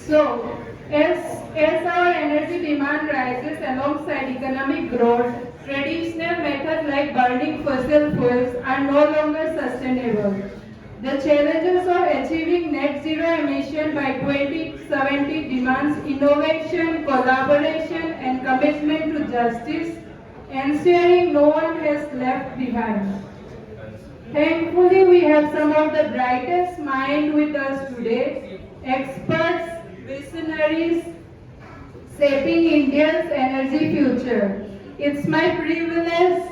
So, as our energy demand rises alongside economic growth, traditional methods like burning fossil fuels are no longer sustainable. The challenges of achieving net zero emission by 2070 demands innovation, collaboration, and commitment to justice, ensuring no one has left behind. Thankfully, we have some of the brightest minds with us today, experts, visionaries, shaping India's energy future. It's my privilege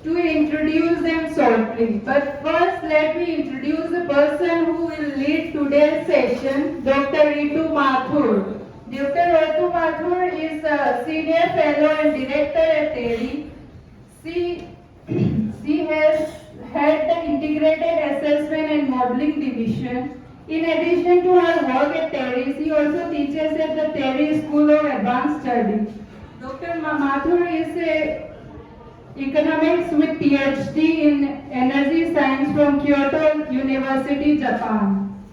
to introduce them shortly. But first, let me introduce the person who will lead today's session, Dr. Ritu Mathur. Dr. Ritu Mathur is a senior fellow and director at TERI. She, she has had the Integrated Assessment and Modeling Division. In addition to her work at TERI, she also teaches at the TERI School of Advanced Studies. Dr. Mathur is a economics with PhD in energy science from Kyoto University, Japan.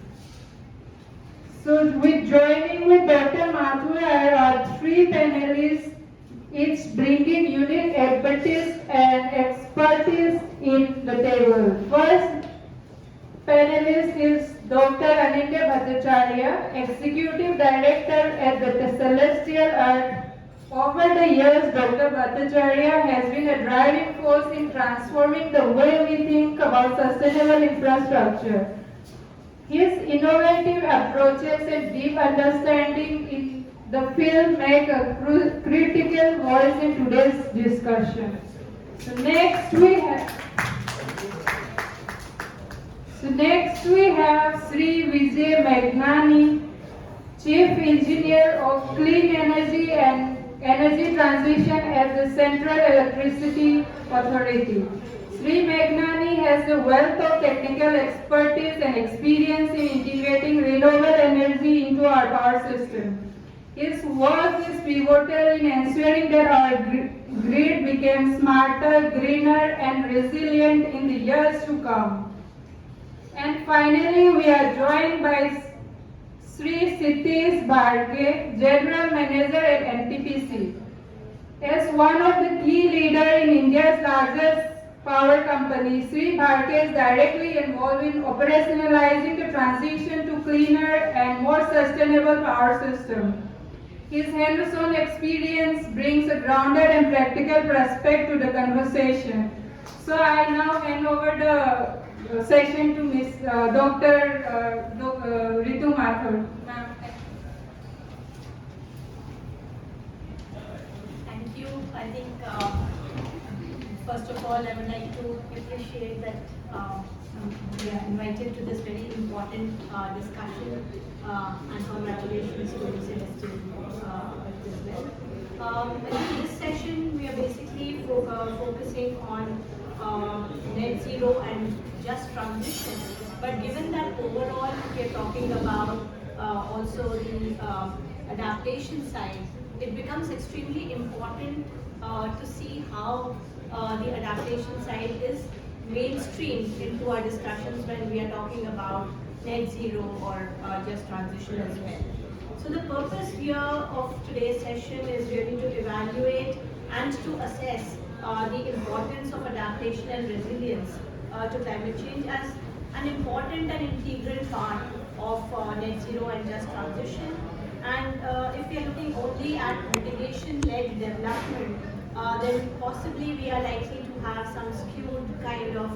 So with joining with Dr. Mathur are three panelists, each bringing unique expertise and expertise in the table. First panelist is Dr. Anindya Bhattacharya, Executive Director at the Celestial Earth. Over the years, Dr. Bhattacharya has been a driving force in transforming the way we think about sustainable infrastructure. His innovative approaches and deep understanding in the field make a critical voice in today's discussion. So next we have Shri Vijay Menghani, Chief Engineer of Clean Energy and Energy Transition at the Central Electricity Authority. Shri Menghani has a wealth of technical expertise and experience in integrating renewable energy into our power system. His work is pivotal in ensuring that our grid becomes smarter, greener, and resilient in the years to come. And finally, we are joined by Shri Sitesh Barche, General Manager at NTPC. As one of the key leaders in India's largest power company, Shri Barche is directly involved in operationalizing the transition to cleaner and more sustainable power system. His hands-on experience brings a grounded and practical perspective to the conversation. So I now hand over the session to Ms. Dr. Ritu Mathur. Thank you. I think first of all, I would like to appreciate that we are invited to this very important discussion, and congratulations to Celestial as well. In this session, we are basically focusing on net zero and just transition. But given that overall we are talking about also the adaptation side, it becomes extremely important to see how the adaptation side is mainstreamed into our discussions when we are talking about net zero or just transition as well. So the purpose here of today's session is really to evaluate and to assess the importance of adaptation and resilience to climate change as an important and integral part of net zero and just transition. And if we are looking only at mitigation-led development, then possibly we are likely to have some skewed kind of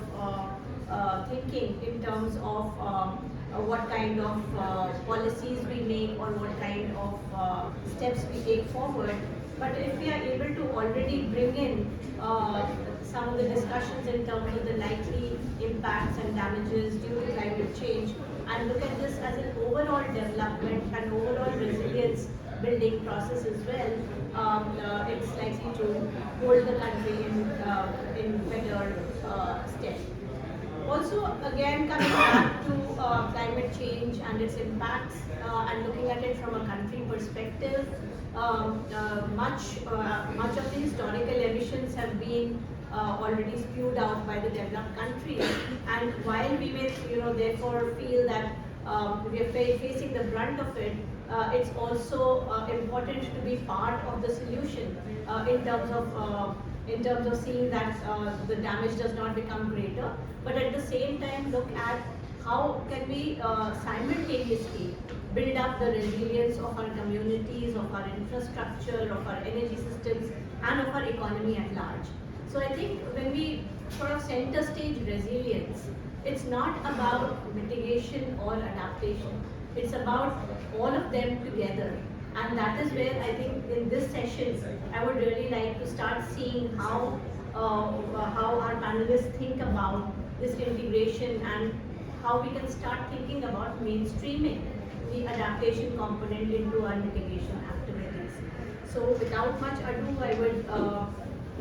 thinking in terms of what kind of policies we make or what kind of steps we take forward. But if we are able to already bring in some of the discussions in terms of the likely impacts and damages due to climate change and look at this as an overall development and overall resilience building process as well, it's likely to hold the country in better stead. Also, again, coming back to climate change and its impacts and looking at it from a country perspective, much of the historical emissions have been already spewed out by the developed countries. And while we may, therefore feel that we are facing the brunt of it, it's also important to be part of the solution in terms of seeing that the damage does not become greater, but at the same time look at how can we simultaneously build up the resilience of our communities, of our infrastructure, of our energy systems, and of our economy at large. So I think when we sort of center stage resilience, it's not about mitigation or adaptation. It's about all of them together. And that is where I think in this session, I would really like to start seeing how our panelists think about this integration and how we can start thinking about mainstreaming the adaptation component into our mitigation activities. So without much ado, I would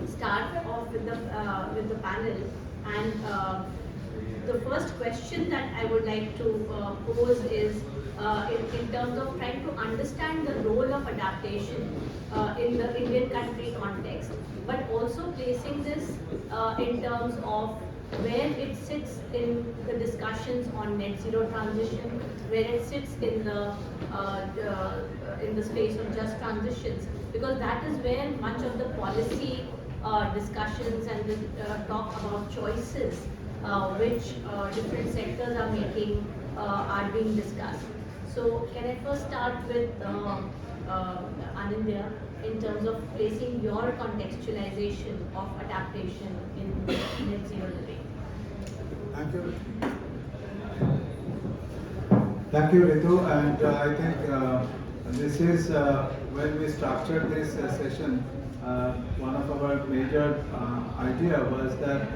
start off with the panel, and the first question that I would like to pose is in terms of trying to understand the role of adaptation in the Indian country context, but also placing this in terms of where it sits in the discussions on net zero transition, where it sits in the space of just transitions, because that is where much of the policy discussions and the talk about choices which different sectors are making are being discussed. So can I first start with Anindya in terms of placing your contextualization of adaptation in net zero living? Thank you. Thank you, Ritu. And I think this is when we structured this session. One of our major idea was that,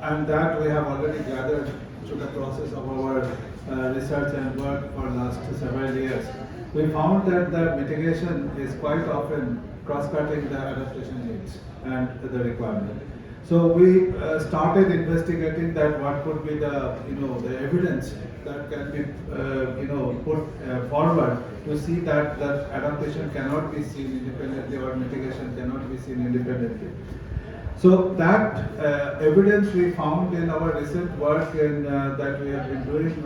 and that we have already gathered through the process of our research and work for last several years. We found that the mitigation is quite often cross-cutting the adaptation needs and the requirement. So we started investigating that what could be the the evidence that can be put forward to see that adaptation cannot be seen independently or mitigation cannot be seen independently. So that evidence we found in our recent work that we have been doing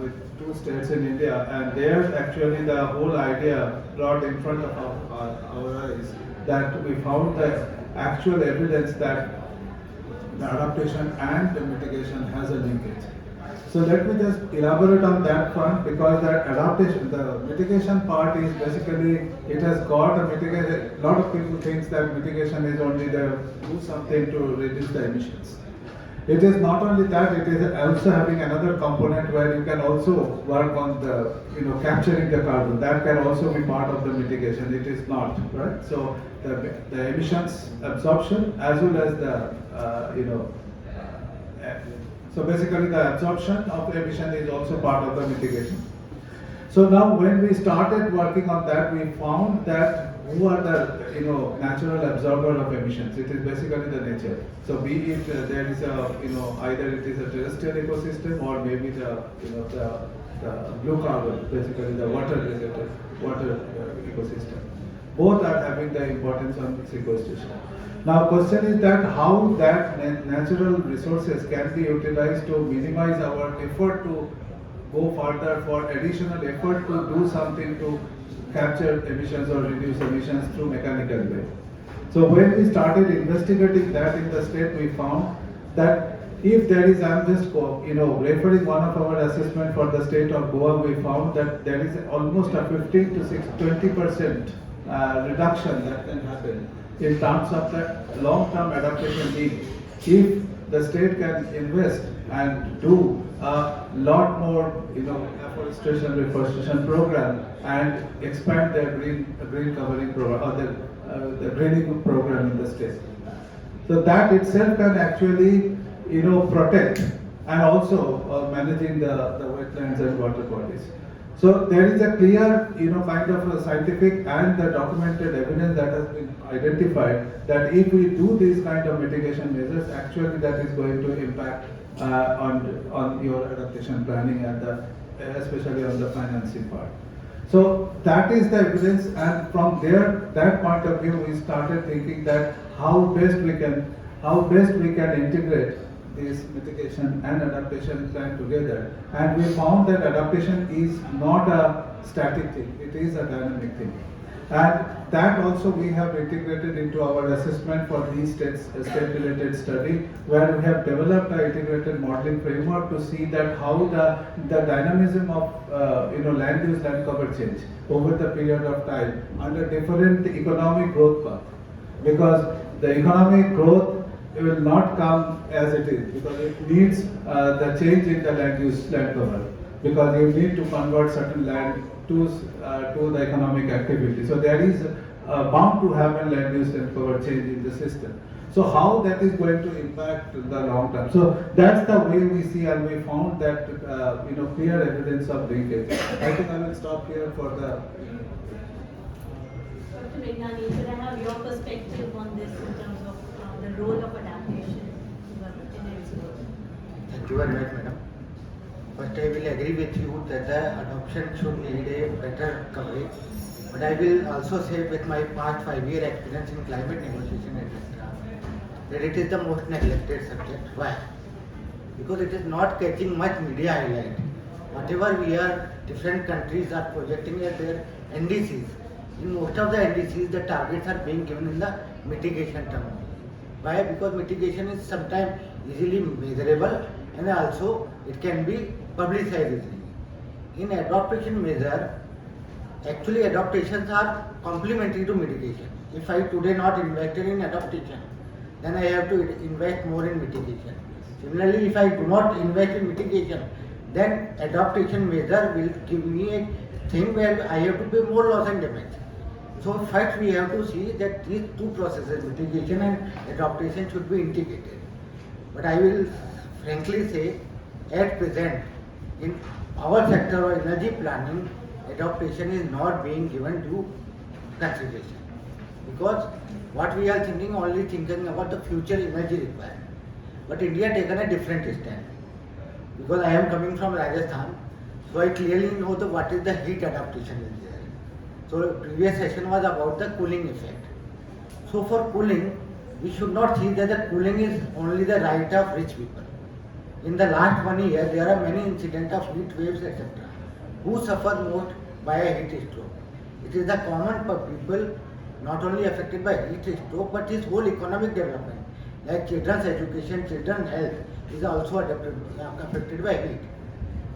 with 2 states in India, and there actually the whole idea brought in front of our eyes, that we found the actual evidence that the adaptation and the mitigation has a linkage. So let me just elaborate on that front, because that adaptation, the mitigation part is basically, it has got a mitigation. A lot of people think that mitigation is only the do something to reduce the emissions. It is not only that, it is also having another component where you can also work on the capturing the carbon. That can also be part of the mitigation. It is not, right? So the emissions absorption as well as the so basically the absorption of the emission is also part of the mitigation. So now when we started working on that, we found that who are the natural absorber of emissions. It is basically the nature. So be it there is a either it is a terrestrial ecosystem or maybe the the blue carbon, basically the water related water ecosystem. Both are having the importance on sequestration. Now question is that how that natural resources can be utilized to minimize our effort to go further for additional effort to do something to capture emissions or reduce emissions through mechanical way. So when we started investigating that in the state, we found that if there is, I'm just referring one of our assessment for the state of Goa, we found that there is almost a 15 to 20% reduction that can happen in terms of the long-term adaptation need. If the state can invest and do a lot more, reforestation program and expand their green covering program or the greening program in the state. So that itself can actually, protect and also managing the wetlands and water bodies. So there is a clear, kind of a scientific and the documented evidence that has been identified that if we do these kind of mitigation measures, actually that is going to impact on your adaptation planning and especially on the financing part. So that is the evidence, and from that point of view, we started thinking that how best we can integrate this mitigation and adaptation plan together, and we found that adaptation is not a static thing, it is a dynamic thing. And that also we have integrated into our assessment for these state-related study, where we have developed an integrated modeling framework to see that how the dynamism of land use, land cover change over the period of time under different economic growth path. Because the economic growth will not come as it is, because it needs the change in the land use, land cover, because you need to convert certain land to the economic activity. So there is bound to happen land use and cover change in the system. So how that is going to impact the long term? So that's the way we see, and we found that clear evidence of linkage. I think I will stop here for the. Dr. Menghani, could I have your perspective on this in terms of the role of adaptation in its growth? Thank you very much, madam. First, I will agree with you that the adoption should need a better coverage. But I will also say, with my past 5-year experience in climate negotiation, etc., that it is the most neglected subject. Why? Because it is not catching much media highlight. Whatever we are, different countries are projecting at their NDCs. In most of the NDCs, the targets are being given in the mitigation term. Why? Because mitigation is sometimes easily measurable, and also it can be publicized easily. In adaptation measure, actually adaptations are complementary to mitigation. If I today not invested in adaptation, then I have to invest more in mitigation. Similarly, if I do not invest in mitigation, then adaptation measure will give me a thing where I have to pay more loss and damage. So first we have to see that these two processes, mitigation and adaptation, should be integrated. But I will frankly say, at present, in our sector of energy planning, adaptation is not being given due consideration. Because what we are only thinking about the future energy requirement. But India has taken a different stand. Because I am coming from Rajasthan, so I clearly know what is the heat adaptation is there. So previous session was about the cooling effect. So for cooling, we should not see that the cooling is only the right of rich people. In the last 1 year, there are many incidents of heat waves, etc. Who suffer most by a heat stroke? It is the common people not only affected by heat stroke, but his whole economic development, like children's education, children's health, is also affected by heat.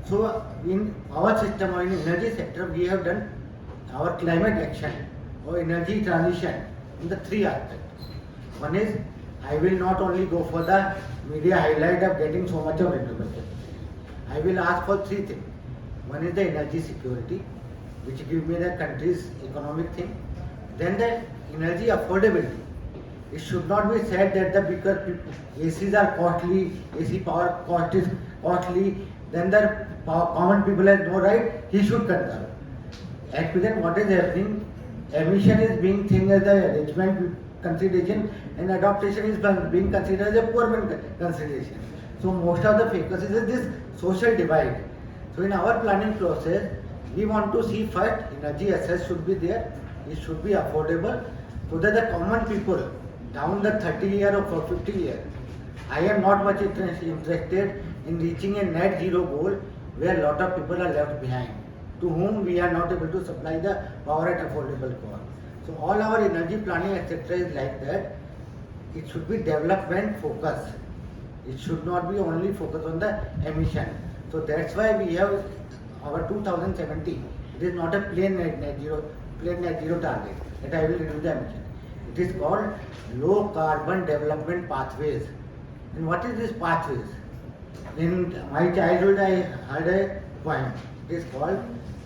So in our system or in energy sector, we have done our climate action or energy transition in the 3 aspects. One is, I will not only go for the media highlight of getting so much of renewable energy. I will ask for 3 things. One is the energy security, which gives me the country's economic thing. Then the energy affordability. It should not be said that because ACs are costly, AC power cost is costly, then the common people has no right, he should conserve. At present, what is happening? Emission is being seen as a rich man consideration, and adaptation is being considered as a poor man consideration. So most of the focus is this social divide. So in our planning process, we want to see first energy access should be there, it should be affordable, so that the common people down the 30-year or 50-year, I am not much interested in reaching a net zero goal where a lot of people are left behind, to whom we are not able to supply the power at affordable cost. So all our energy planning, etc. is like that. It should be development focused. It should not be only focused on the emission. So that's why we have our 2070. It is not a plain net zero target that I will reduce the emission. It is called low carbon development pathways. And what is this pathways? In my childhood, I heard a poem. It is called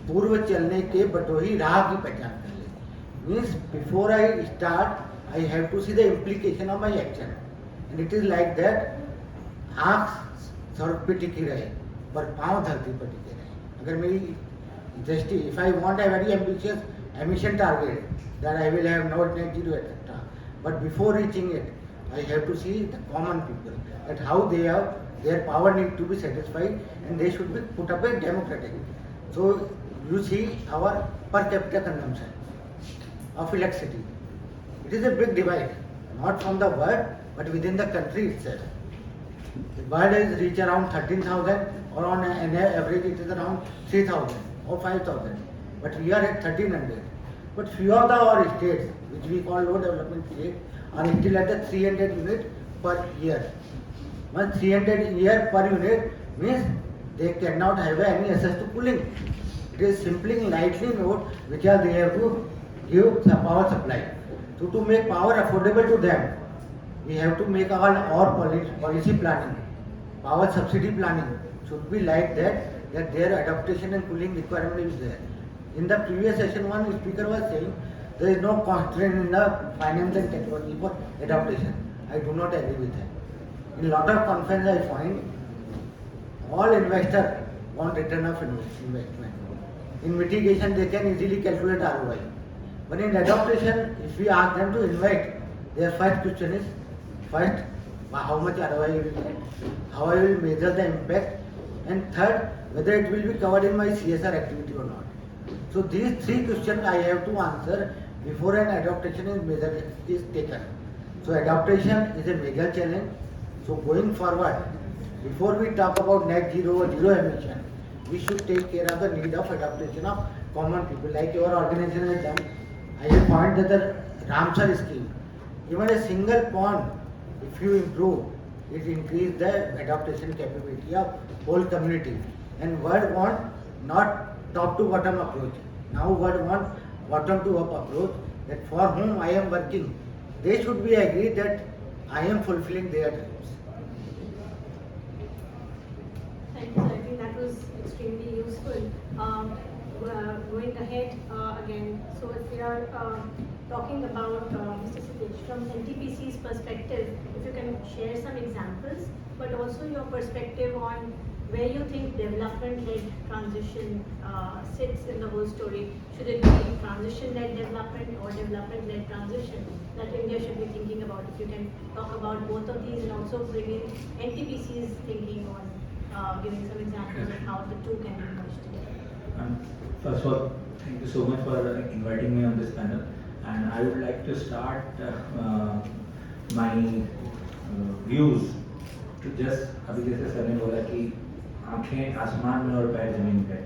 पूर्व चलने के बटोही राह की पहचान कर ले. Means before I start, I have to see the implication of my action. And it is like that. आँख सड़क पे टिकी रहे, पर पाँव धरती पर टिके रहे. अगर मेरी दृष्टि, if I want a very ambitious emission target, that I will have no net zero, etc. But before reaching it, I have to see the common people, that how they have, their power need to be satisfied, and they should be put up a democratic. So you see our per capita consumption of electricity. It is a big divide, not from the world, but within the country itself. The world is reach around 13,000 or on an average it is around 3,000 or 5,000. But we are at 1,300. But few of our states, which we call low development states, are still at the 300 unit per year. When 300 year per unit means they cannot have any access to cooling. It is simply lightly note which are they have to give the power supply. So to make power affordable to them, we have to make our policy planning, power subsidy planning should be like that their adaptation and cooling requirement is there. In the previous session, one speaker was saying there is no constraint in the finance and technology for adaptation. I do not agree with that. In lot of conferences I find all investors want return of investment. In mitigation they can easily calculate ROI. But in adaptation, if we ask them to invest, their first question is, first, how much ROI you will get, how I will measure the impact, and third, whether it will be covered in my CSR activity or not. So these three questions I have to answer before an adaptation is taken. So adaptation is a major challenge. So going forward, before we talk about net zero or zero emission, we should take care of the need of adaptation of common people like your organization has done. I have found that the Ramsar scheme, even a single pond, if you improve, it increase the adaptation capability of whole community. And world want not top to bottom approach. Now world want bottom to up approach, that for whom I am working, they should be agreed that I am fulfilling their dreams. Thank you, sir. I think that was extremely useful. Going ahead again, so if we are talking about Mr. Sitesh, from NTPC's perspective, if you can share some examples, but also your perspective on where you think development-led transition sits in the whole story. Should it be transition-led development or development-led transition that India should be thinking about? If you can talk about both of these and also bring in NTPC's thinking on giving some examples of how the two can be merged together. First of all, thank you so much for inviting me on this panel. And I would like to start my views to just अभी जैसे sir ने बोला कि आंखें आसमान में और पैर जमीन पे.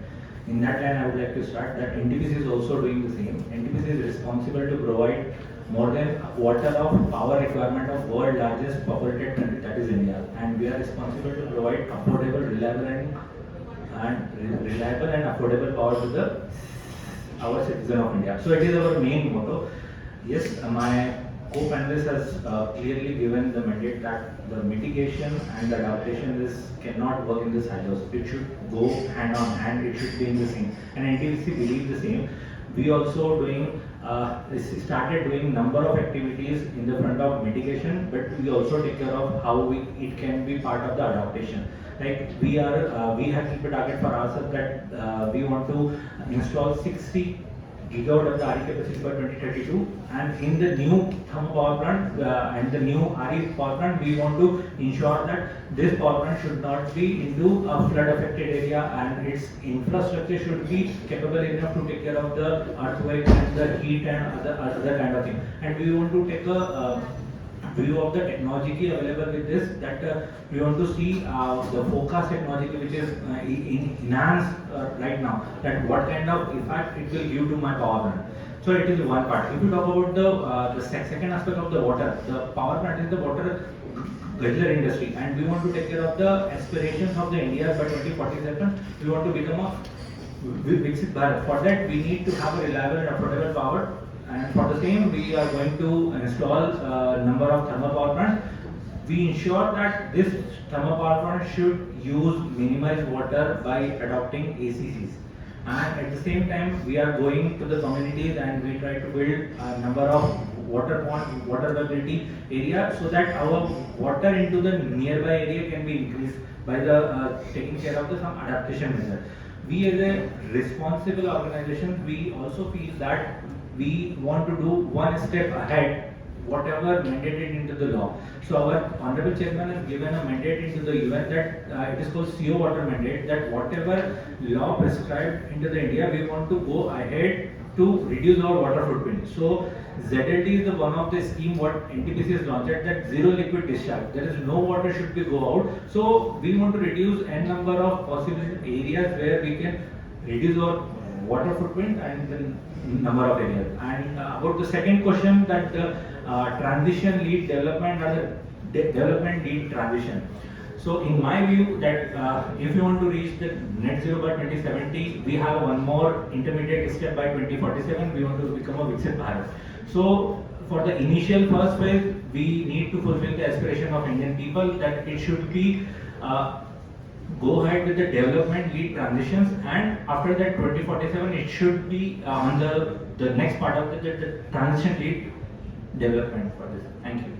In that line, I would like to start that NTPC is also doing the same. NTPC is responsible to provide more than a quarter of power requirement of world largest populated country, that is India, and we are responsible to provide affordable, reliable and affordable power to our citizen of India. So it is our main motto. Yes, my co-panelist has clearly given the mandate that the mitigation and the adaptation cannot work in the silos. It should go hand on hand. It should be in the same. And NTPC believes the same. We also started doing number of activities in the front of mitigation, but we also take care of how it can be part of the adaptation. Like we have kept a target for ourselves that we want to install 60 gigawatt of the RE capacity by 2032, and in the new thermal power plant and the new RE power plant, we want to ensure that this power plant should not be into a flood affected area, and its infrastructure should be capable enough to take care of the earthquake and the heat and other kind of thing. And we want to take a view of the technology available with this, that we want to see the forecast technology which is enhanced right now, that what kind of effect it will give to my power plant. So it is one part. If you talk about the second aspect of the water, the power plant is the water guzzler industry, and we want to take care of the aspirations of the India by 2047. We want to become a Viksit Bharat. For that, we need to have a reliable and affordable power. And for the same, we are going to install a number of thermal power plants. We ensure that this thermal power plant should use minimized water by adopting ACCs. And at the same time, we are going to the communities and we try to build a number of water availability area, so that our water into the nearby area can be increased by the taking care of some adaptation measure. We as a responsible organization, we also feel that we want to do one step ahead, whatever mandated into the law. So our Honorable Chairman has given a mandate into the UN that it is called CO water mandate, that whatever law prescribed into the India, we want to go ahead to reduce our water footprint. So ZLD is the one of the scheme what NTPC has launched, that zero liquid discharge. There is no water should be go out. So we want to reduce n number of possible areas where we can reduce our water footprint and the number of areas. And about the second question, that transition lead development or the development lead transition. So in my view, that if you want to reach the net zero by 2070, we have one more intermediate step by 2047. We want to become a Viksit Bharat. So for the initial first phase, we need to fulfill the aspiration of Indian people that it should be go ahead with the development lead transitions, and after that 2047 it should be on the next part of the transition lead development for this. Thank you.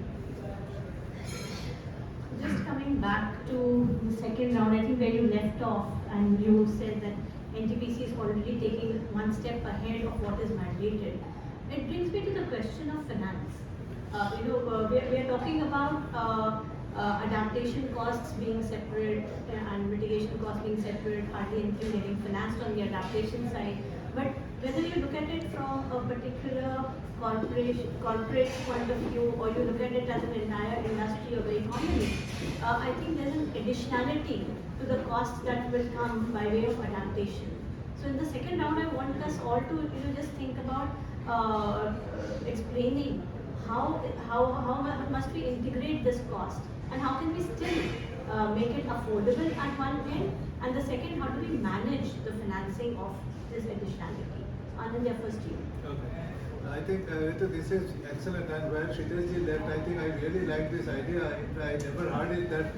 Just coming back to the second round, I think where you left off and you said that NTPC is already taking one step ahead of what is mandated. It brings me to the question of finance. We are talking about adaptation costs being separate and mitigation costs being separate, hardly anything getting financed on the adaptation side. But whether you look at it from a particular corporate point of view, or you look at it as an entire industry or the economy, I think there's an additionality to the costs that will come by way of adaptation. So in the second round, I want us all to just think about explaining how must we integrate this cost, and how can we still make it affordable at one end, and the second, how do we manage the financing of this additionality? Anindya, first you. Okay. I think Ritu, this is excellent, and where Sitesh left, I think I really like this idea. I never heard it that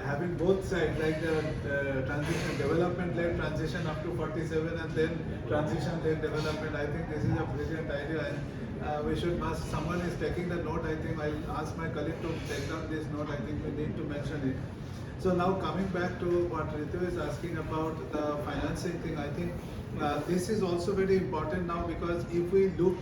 having both sides, like the transition, development-led transition up to 47 and then transition-led development. I think this is a brilliant idea, and we should, once someone is taking the note, I think I'll ask my colleague to take down this note. I think we need to mention it. So now coming back to what Ritu is asking about the financing thing, I think this is also very important now, because if we look,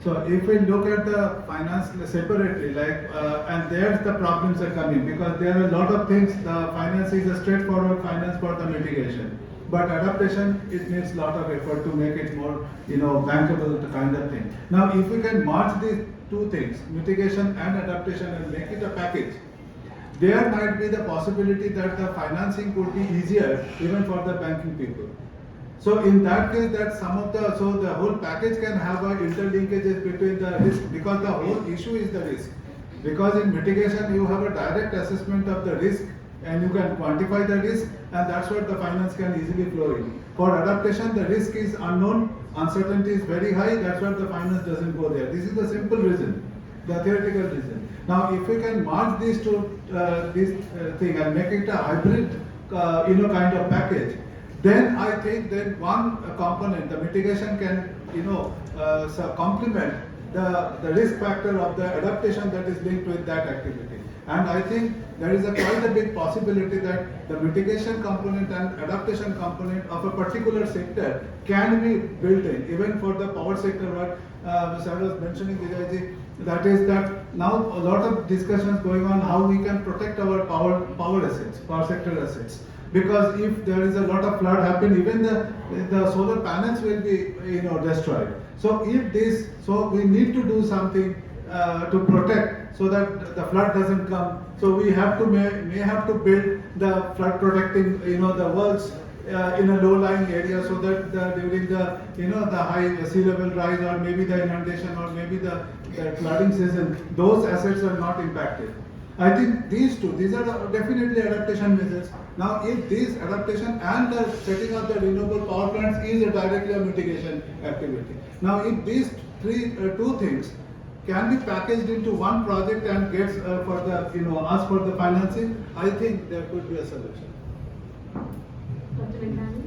so if we look at the finance separately, like, and there's the problems are coming, because there are a lot of things. The finance is a straightforward finance for the mitigation, but adaptation, it needs a lot of effort to make it more, bankable, the kind of thing. Now, if we can merge these two things, mitigation and adaptation, and make it a package, there might be the possibility that the financing could be easier even for the banking people. So in that case, that the whole package can have interlinkages between the risk, because the whole issue is the risk. Because in mitigation, you have a direct assessment of the risk, and you can quantify the risk, and that's what the finance can easily flow in. For adaptation, the risk is unknown, uncertainty is very high, that's what the finance doesn't go there. This is the simple reason, the theoretical reason. Now, if we can merge these two thing and make it a hybrid, kind of package, then I think then one component, the mitigation, can, complement the risk factor of the adaptation that is linked with that activity. And I think there is quite a big possibility that the mitigation component and adaptation component of a particular sector can be built in, even for the power sector, what I was mentioning, Vijay, that is that now a lot of discussions going on how we can protect our power assets, power sector assets. Because if there is a lot of flood happen, even the solar panels will be destroyed. So we need to do something to protect, so that the flood doesn't come. So we have to may have to build the flood protecting the walls in a low-lying area, so that during the the high sea level rise, or maybe the inundation, or maybe the flooding season, those assets are not impacted. I think these are definitely adaptation measures. Now, if these adaptation and the setting up the renewable power plants is directly a mitigation activity. Now, if these two things can be packaged into one project and gets for the ask for the financing, I think there could be a solution. Dr. Menghani?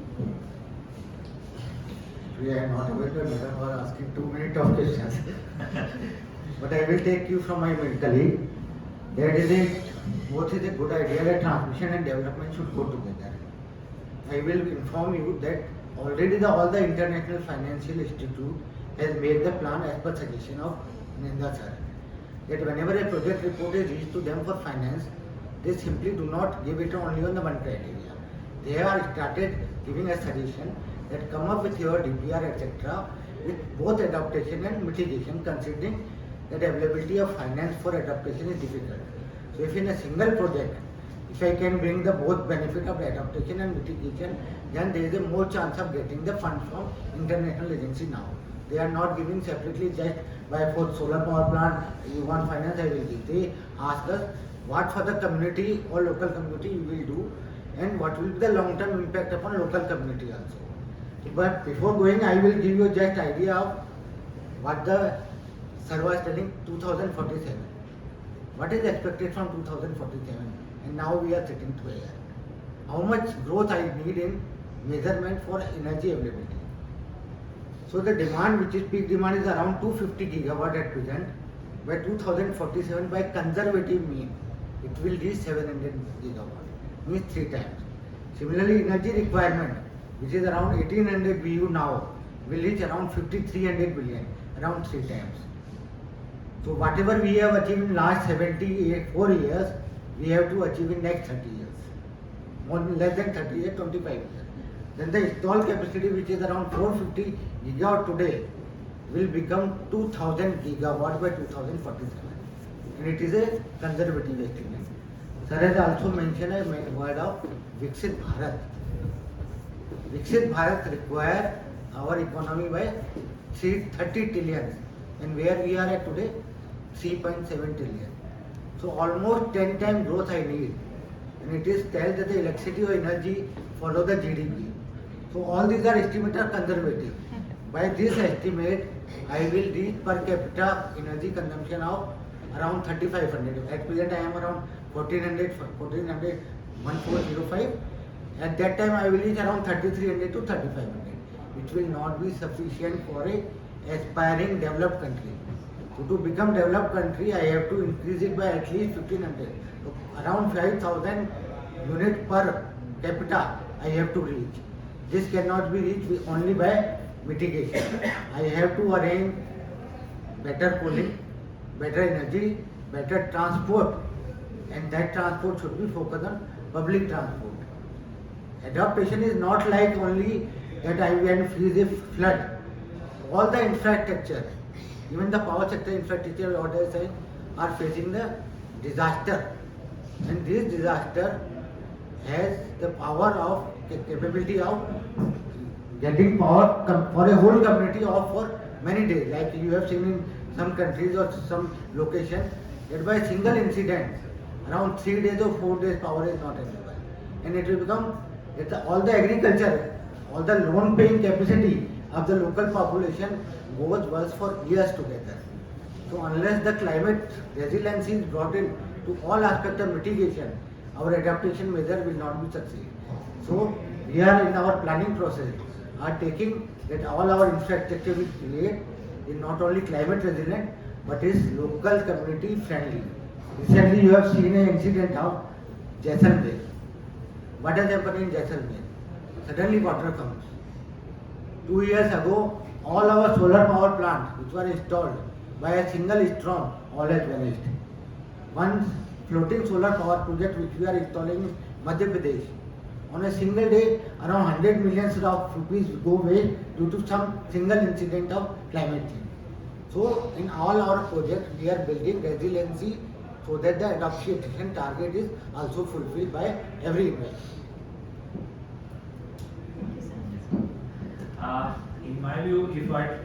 We are not aware of madam for asking 2 minutes of questions. But I will take you from my colleague. That is both is a good idea that transmission and development should go together. I will inform you that already all the international financial institute has made the plan as per suggestion of Anindya sir. That whenever a project report is reached to them for finance, they simply do not give it only on the one criteria. They have started giving a suggestion that come up with your DPR etc. with both adaptation and mitigation, considering that availability of finance for adaptation is difficult. So if in a single project, if I can bring the both benefit of adaptation and mitigation, then there is a more chance of getting the funds from international agency now. They are not giving separately just by for solar power plant, you want finance, I will give. They ask us what for the community or local community you will do and what will be the long term impact upon local community also. But before going, I will give you just idea of what the sir was telling 2047. What is expected from 2047? And now we are sitting to here. How much growth I need in measurement for energy availability? So the demand, which is peak demand, is around 250 gigawatt at present. By 2047, by conservative mean, it will reach 700 gigawatt, means 3 times. Similarly, energy requirement, which is around 1800 BU now, will reach around 5300 billion, around 3 times. So whatever we have achieved in last 74 years, we have to achieve in next 30 years. More less than 30 years, 25 years. Then the installed capacity, which is around 450 gigawatt today, will become 2000 gigawatt by 2047. And it is a conservative estimate. Sir has also mentioned a word of Viksit Bharat. Viksit Bharat require our economy by 30 trillion, and where we are at today, 3.7 trillion. So almost 10 times growth I need, and it is tell that the electricity or energy follow the GDP. So all these are estimates are conservative. By this estimate, I will reach per capita energy consumption of around 3500. At present I am around 1405. At that time I will reach around 3300 to 3500. It will not be sufficient for a aspiring developed country. So to become developed country, I have to increase it by at least 1500. So around 5000 units per capita I have to reach. This cannot be reached only by mitigation. I have to arrange better cooling, better energy, better transport, and that transport should be focused on public transport. Adaptation is not like only that I will freeze a flood. All the infrastructure, even the power sector infrastructure, what I say, are facing the disaster. And this disaster has the power of capability of getting power for a whole community or for many days. Like you have seen in some countries or some locations, that by a single incident, around 3 days or 4 days power is not available. And it will become all the agriculture, all the loan paying capacity of the local population goes worse for years together. So unless the climate resiliency is brought in to all aspects of mitigation, our adaptation measure will not be succeed. So we are in our planning process are taking that all our infrastructure we create is not only climate resilient but is local community friendly. Recently you have seen an incident of Jaisalmer. What has happened in Jaisalmer? Suddenly water comes. 2 years ago, all our solar power plants which were installed by a single storm, all has vanished. One floating solar power project which we are installing in Madhya Pradesh, on a single day around 100 million of rupees go away due to some single incident of climate change. So in all our projects we are building resiliency so that the adaptation target is also fulfilled by every investor. In my view, if I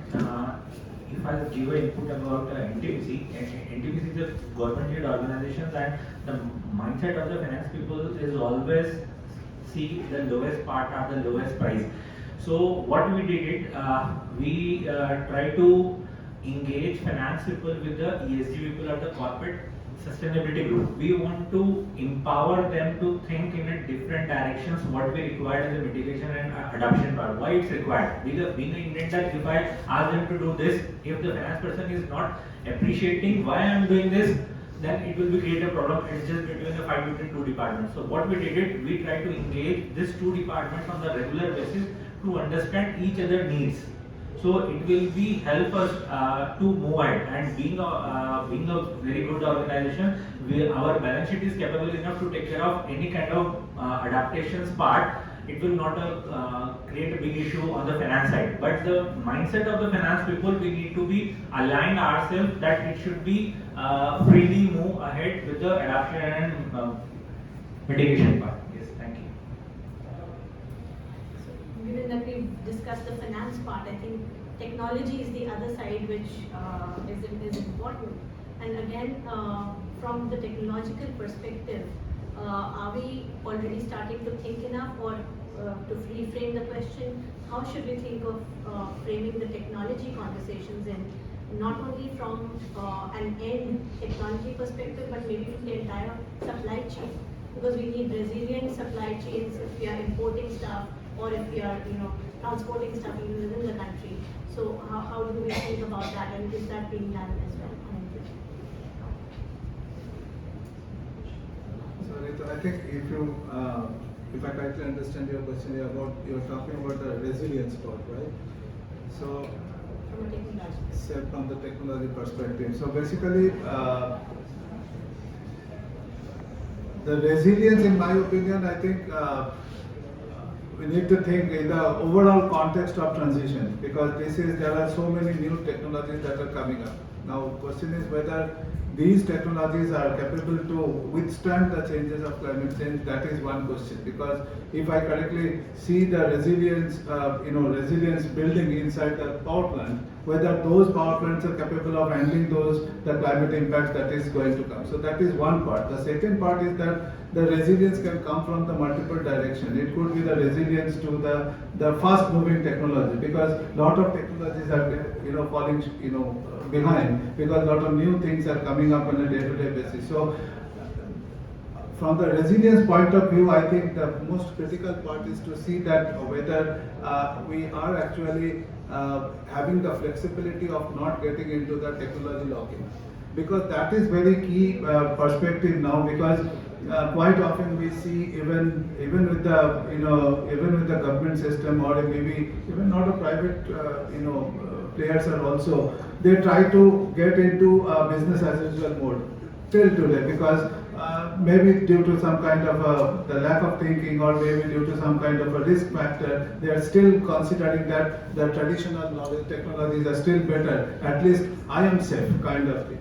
give an input about NTPC, NTPC is a government-led organization, and the mindset of the finance people is always see the lowest part or the lowest price. So what we did, we try to engage finance people with the ESG people of the corporate sustainability group. We want to empower them to think in a different directions what we require in the mitigation and adoption part. Why it's required? Because being an Indian, that if I ask them to do this, if the finance person is not appreciating why I am doing this, then it will be create a problem. It's just between the fight between two departments. So what we did, we try to engage these two departments on the regular basis to understand each other needs. So it will be help us to move ahead, and being a very good organization, our balance sheet is capable enough to take care of any kind of adaptations part. it will not create a big issue on the finance side. But the mindset of the finance people, we need to be aligned ourselves that it should be freely move ahead with the adaptation and mitigation part. Yes, thank you. So, given that we've discussed the finance part, I think technology is the other side which is important. And again, from the technological perspective, are we already starting to think enough, or to reframe the question, how should we think of framing the technology conversations in not only from an end technology perspective, but maybe from the entire supply chain? Because we need resilient supply chains if we are importing stuff, or if we are transporting stuff even within the country. So how do we think about that, and is that being done as well? So Ritu, I think if I correctly understand your question, you're talking about the resilience part, right? So From a technology. say from the technology perspective. So basically, the resilience, in my opinion, I think we need to think in the overall context of transition, because there are so many new technologies that are coming up. Now, question is whether these technologies are capable to withstand the changes of climate change. That is one question, because if I correctly see the resilience, resilience building inside the power plant, whether those power plants are capable of handling the climate impact that is going to come. So that is one part. The second part is that the resilience can come from the multiple direction. It could be the resilience to the fast moving technology, because lot of technologies are falling behind, because lot of new things are coming up on a day-to-day basis. So from the resilience point of view, I think the most critical part is to see that whether we are actually having the flexibility of not getting into the technology lock-in, because that is very key perspective now. Because quite often we see even with the government system, or maybe even not a private players are also, they try to get into business as usual mode till today, because maybe due to some kind of the lack of thinking, or maybe due to some kind of a risk factor, they are still considering that the traditional knowledge technologies are still better. At least I am safe kind of thing.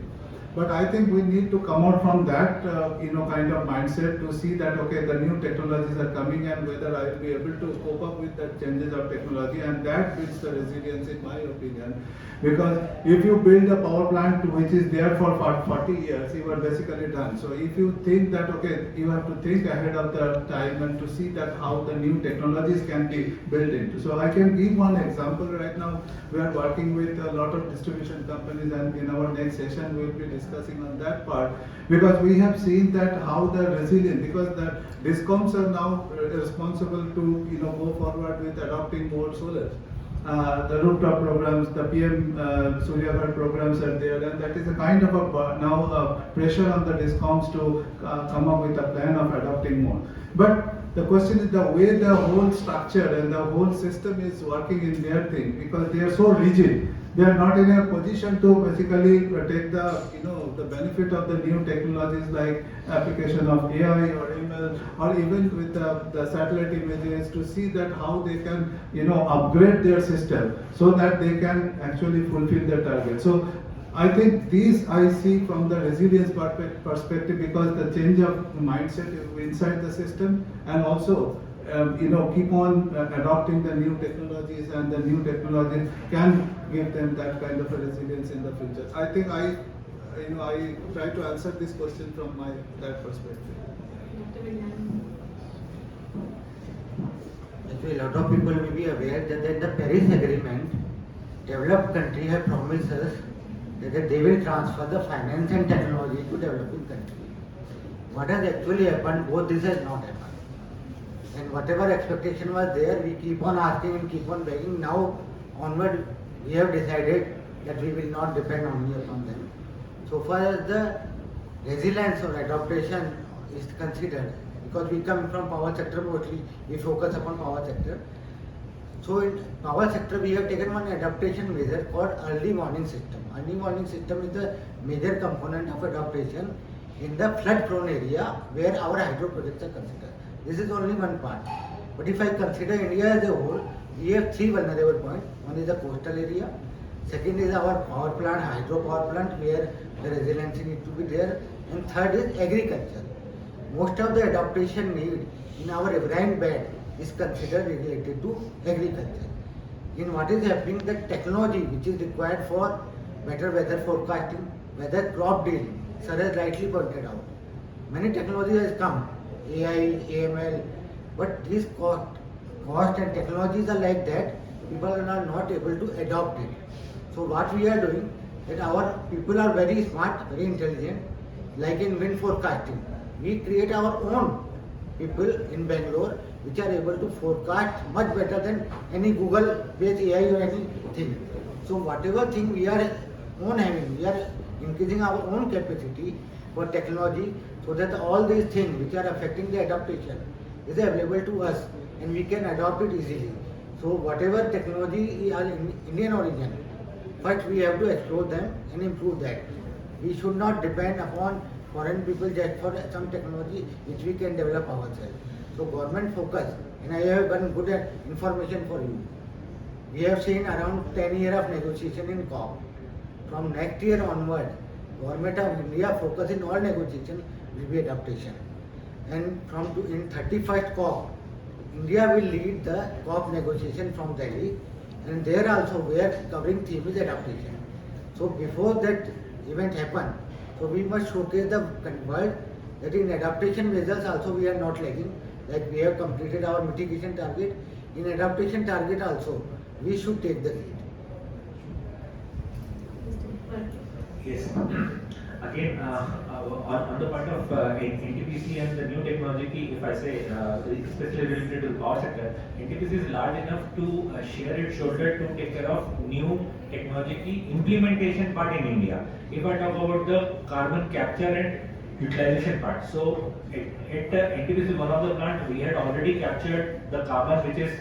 But I think we need to come out from that kind of mindset to see that okay, the new technologies are coming, and whether I will be able to cope up with the changes of technology, and that builds the resilience, in my opinion. Because if you build a power plant which is there for 40 years, you are basically done. So if you think that okay, you have to think ahead of the time and to see that how the new technologies can be built into. So I can give one example right now. We are working with a lot of distribution companies, and in our next session we will be discussing on that part, because we have seen that how the resilient, because the discoms are now responsible to go forward with adopting more solar. The rooftop programs, the PM Surya Ghar programs are there, and that is a kind of a pressure on the discoms to come up with a plan of adopting more. But the question is the way the whole structure and the whole system is working in their thing, because they are so rigid. They are not in a position to basically take the benefit of the new technologies like application of AI or ML, or even with the satellite images, to see that how they can upgrade their system so that they can actually fulfill their target. So I think these I see from the resilience perspective, because the change of mindset inside the system, and also keep on adopting the new technologies, and the new technologies can give them that kind of a resilience in the future. I think I try to answer this question from that perspective. Actually, a lot of people may be aware that in the Paris Agreement, developed countries have promised us that they will transfer the finance and technology to developing countries. What has actually happened, both this has not happened. And whatever expectation was there, we keep on asking and keep on begging. Now onward, we have decided that we will not depend only upon them. So far as the resilience or adaptation is considered, because we come from power sector mostly, we focus upon power sector. So in power sector, we have taken one adaptation measure called early warning system. Early warning system is the major component of adaptation in the flood prone area where our hydro projects are considered. This is only one part. But if I consider India as a whole, we have three vulnerable points. One is the coastal area. Second is our power plant, hydro power plant, where the resiliency needs to be there. And third is agriculture. Most of the adaptation need in our riverine bed is considered related to agriculture. In what is happening, the technology which is required for better weather forecasting, weather crop dealing, sir has rightly pointed out. Many technologies has come, AI, AML, but these cost and technologies are like that, people are not able to adopt it. So what we are doing, that our people are very smart, very intelligent, like in wind forecasting. We create our own people in Bangalore which are able to forecast much better than any Google-based AI or anything. So whatever thing we are having, we are increasing our own capacity for technology so that all these things which are affecting the adaptation is available to us and we can adopt it easily. So whatever technology are in Indian origin, first we have to explore them and improve that. We should not depend upon foreign people just for some technology which we can develop ourselves. So government focus, and I have one good information for you. We have seen around 10 years of negotiation in COP. From next year onward, Government of India focus in all negotiation will be adaptation. And in 31st COP, India will lead the COP negotiation from Delhi, and there also we are covering theme is adaptation. So before that event happen, so we must showcase the world that in adaptation results also we are not lagging. Like we have completed our mitigation target, in adaptation target also we should take the lead. Yes. Again, on the point of NTPC and the new technology, if I say, especially related to the power sector, NTPC is large enough to share its shoulder to take care of new technology implementation part in India. If I talk about the carbon capture and utilization part, so at NTPC, one of the plant, we had already captured the carbon which is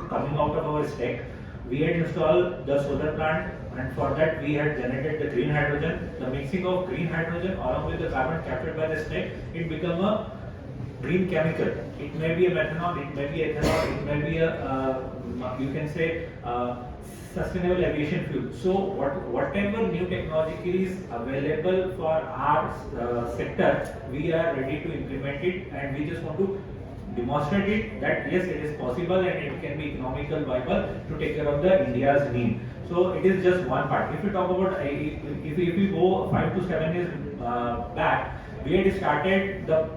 coming out of our stack. We had installed the solar plant, and for that we had generated the green hydrogen. The mixing of green hydrogen along with the carbon captured by the stack, it become a green chemical. It may be a methanol, it may be ethanol, it may be a you can say sustainable aviation fuel. So whatever new technology is available for our sector, we are ready to implement it, and we just want to demonstrate it that yes, it is possible and it can be economical viable to take care of the India's need. So it is just one part. If we talk about if we go 5 to 7 years back, we had started the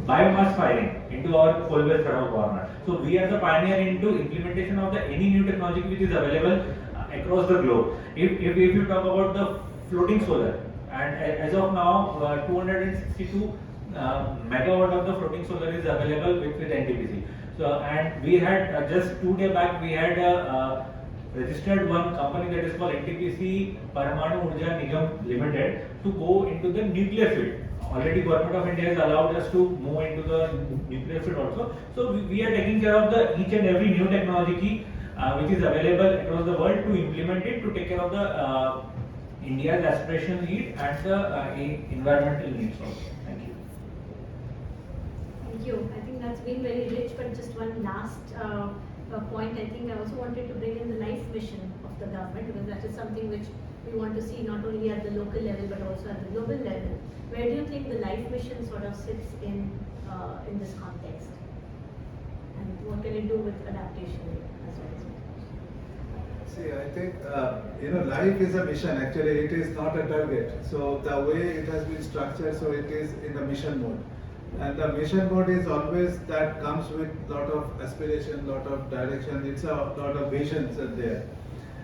biomass firing into our coal-based thermal power plant. So we are the pioneer into implementation of the any new technology which is available across the globe. If you talk about the floating solar, and as of now 262 megawatt of the floating solar is available with NTPC. So and we had just 2 days back we had registered one company that is called NTPC Paramanu Urja Nigam Limited to go into the nuclear field. Already Government of India has allowed us to move into the nuclear field also. So we are taking care of the each and every new technology which is available across the world to implement it to take care of the India's aspiration need and the environmental needs also. Thank you. Thank you. I think that's been very rich, but just one last point. I think I also wanted to bring in the life mission of the government, because that is something which we want to see not only at the local level but also at the global level. Where do you think the life mission sort of sits in this context? And what can it do with adaptation as well? See, I think life is a mission. Actually, it is not a target. So the way it has been structured, so it is in the mission mode. And the mission mode is always that comes with lot of aspiration, lot of direction. It's a lot of visions there.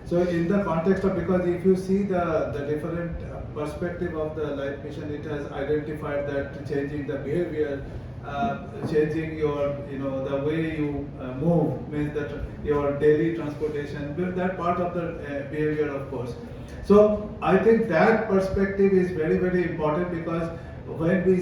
So in the context of, because if you see the different perspective of the life mission, it has identified that changing the behavior, changing your the way you move, means that your daily transportation, that part of the behavior, of course. So I think that perspective is very, very important, because when we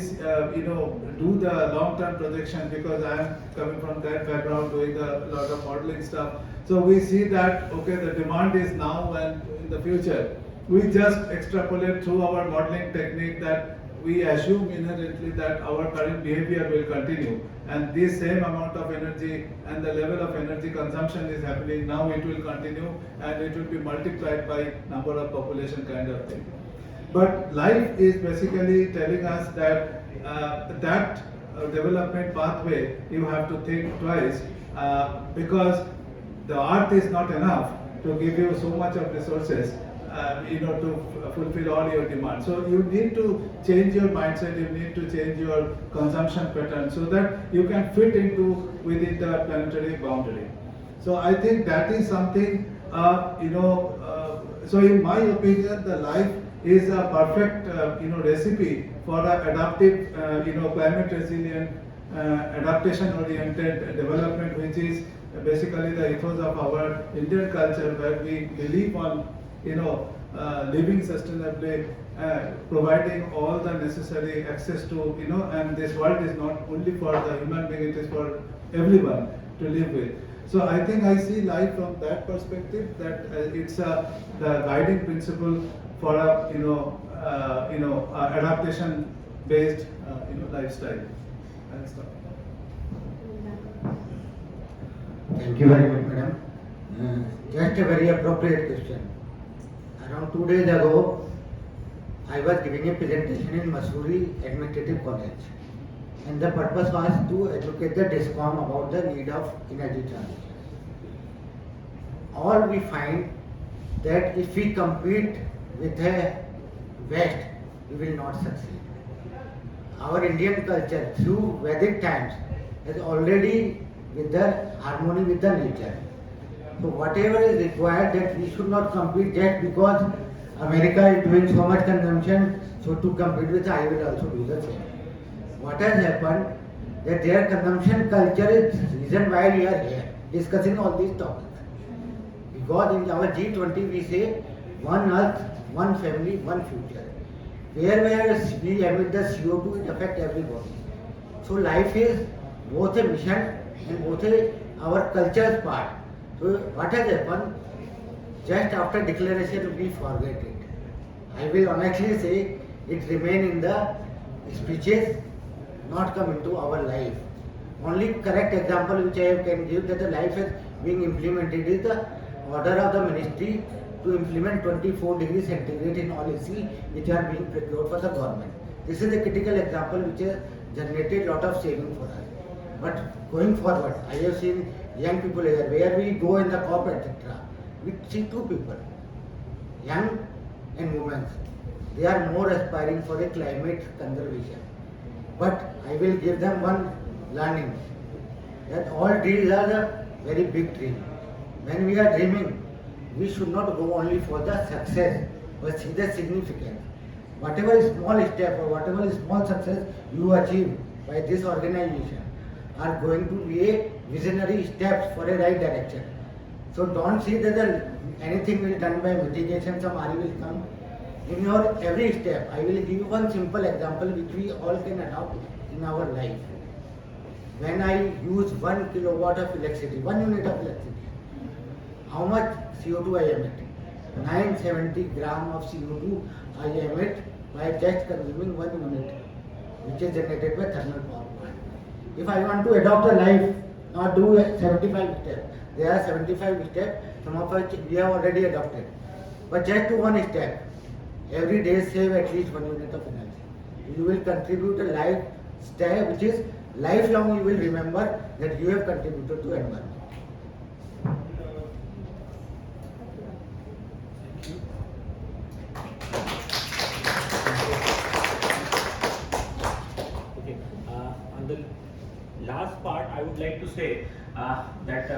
do the long-term projection, because I am coming from that background, doing a lot of modeling stuff, so we see that okay, the demand is now and in the future. We just extrapolate through our modeling technique that we assume inherently that our current behavior will continue, and this same amount of energy and the level of energy consumption is happening now, it will continue and it will be multiplied by number of population kind of thing. But life is basically telling us that development pathway you have to think twice, because the earth is not enough to give you so much of resources, to fulfill all your demands. So you need to change your mindset, you need to change your consumption pattern so that you can fit into within the planetary boundary. So I think that is something, so in my opinion, the life is a perfect, recipe for an adaptive, climate resilient, adaptation oriented development, which is basically the ethos of our Indian culture, where we believe on, living sustainably, providing all the necessary access to, and this world is not only for the human being, it is for everyone to live with. So I think I see life from that perspective, that it's the guiding principle for a, adaptation based, lifestyle. And stuff. Thank you very much, madam. Just a very appropriate question. Around 2 days ago, I was giving a presentation in Missouri Administrative College, and the purpose was to educate the DISCOM about the need of energy transition. All we find that if we compete with the West, we will not succeed. Our Indian culture through Vedic times has already with the harmony with the nature. So whatever is required, that we should not compete just because America is doing so much consumption, so to compete with I will also do the same. What has happened, that their consumption culture is the reason why we are here discussing all these topics. Because in our G20 we say one earth, one family, one future. Where we emit the CO2, it affects everybody. So life is both a mission and both our culture's part. So what has happened, just after declaration we forget it. I will honestly say it remain in the speeches, not come into our life. Only correct example which I can give that the life is being implemented is the order of the ministry to implement 24 degrees centigrade in all AC which are being procured for the government. This is a critical example which has generated lot of saving for us. But going forward, I have seen young people here, where we go in the COP etc. We see two people, young and women. They are more aspiring for a climate conservation. But I will give them one learning, that all dreams are a very big dream. When we are dreaming, we should not go only for the success, but see the significance. Whatever small step or whatever small success you achieve by this organization are going to be a visionary steps for a right direction. So don't see that anything will done by mitigation, some RE will come. In your every step, I will give you one simple example which we all can adopt in our life. When I use 1 kilowatt of electricity, 1 unit of electricity, how much CO2 I emit? 970 gram of CO2 I emit by just consuming 1 unit, which is generated by thermal power plant. If I want to adopt a life, not do 75 steps, there are 75 steps, some of which we have already adopted. But just do one step, every day save at least 1 unit of energy. You will contribute a lifestyle which is lifelong, you will remember that you have contributed to environment. Okay, on the last part, I would like to say that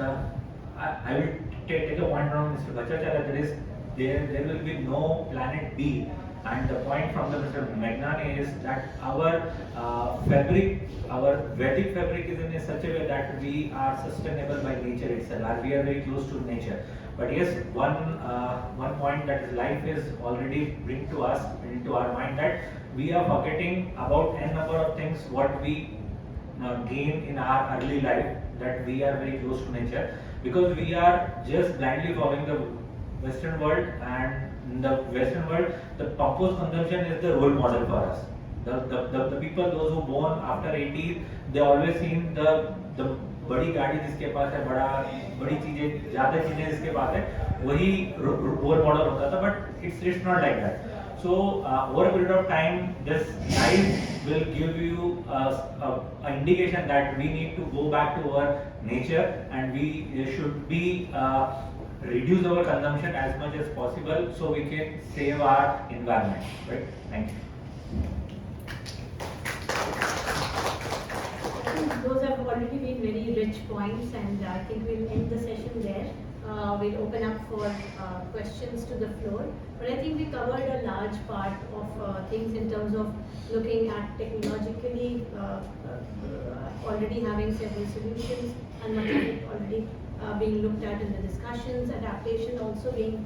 I will take a point from Mr. Bhattacharya, there will be no planet B, and the point from the Mr. Menghani is that our fabric, our Vedic fabric is in such a way that we are sustainable by nature itself, and we are very close to nature. But yes, one point that life is already bring to us into our mind, that we are forgetting about n number of things what we gain in our early life, that we are very close to nature, because we are just blindly following the Western world, and in the Western world the purpose consumption is the role model for us. The people, those who born after 80, they always seen the बड़ी गाड़ी जिसके पास है, बड़ी चीजें, ज़्यादा चीजें जिसके पास है, वही रोल मॉडल होता था. But it's not like that. So over a period of time, this life will give you an indication that we need to go back to our nature, and we should be reduce our consumption as much as possible so we can save our environment. Right? Thank you. Those have already been very rich points, and I think we'll end the session there. We'll open up for questions to the floor. But I think we covered a large part of things in terms of looking at technologically, already having several solutions, and much of it already being looked at in the discussions. Adaptation also being